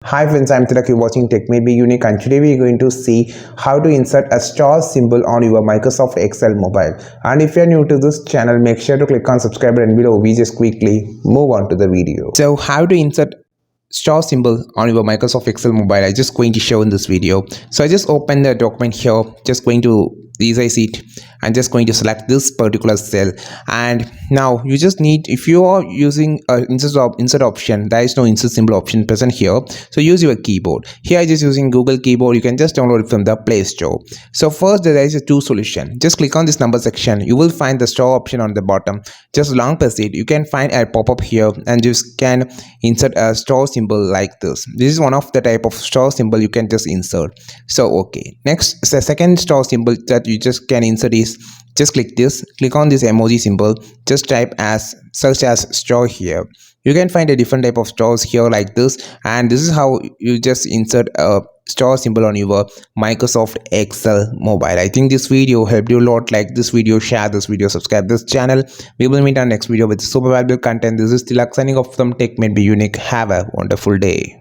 Hi friends, I'm Tilak. You're watching Tech May Be Unique, and today we're going to see how to insert a star symbol on your Microsoft Excel mobile. And if you're new to this channel, make sure to click on subscribe and below. We just quickly move on to the video. So how to insert star symbol on your Microsoft Excel mobile, I just going to show in this video. So I just open the document here, just going to resize it and just going to select this particular cell. And now you just need, if you are using a insert option, there is no insert symbol option present here, so use your keyboard. Here I just using Google keyboard. You can just download it from the Play Store. So first there is a two solution. Just click on this number section. You will find the star option on the bottom. Just long press it. You can find a pop-up here and just can insert a star symbol like this. This is one of the type of star symbol you can just insert. So okay, next the second star symbol that you just can insert is, just click on this emoji symbol, just type as search as star here. You can find a different type of stars here like this, and this is how you just insert a star symbol on your Microsoft Excel mobile. I think this video helped you a lot. Like this video, share this video, subscribe this channel. We will meet on next video with super valuable content. This is Tilak signing off from Tech May Be Unique. Have a wonderful day.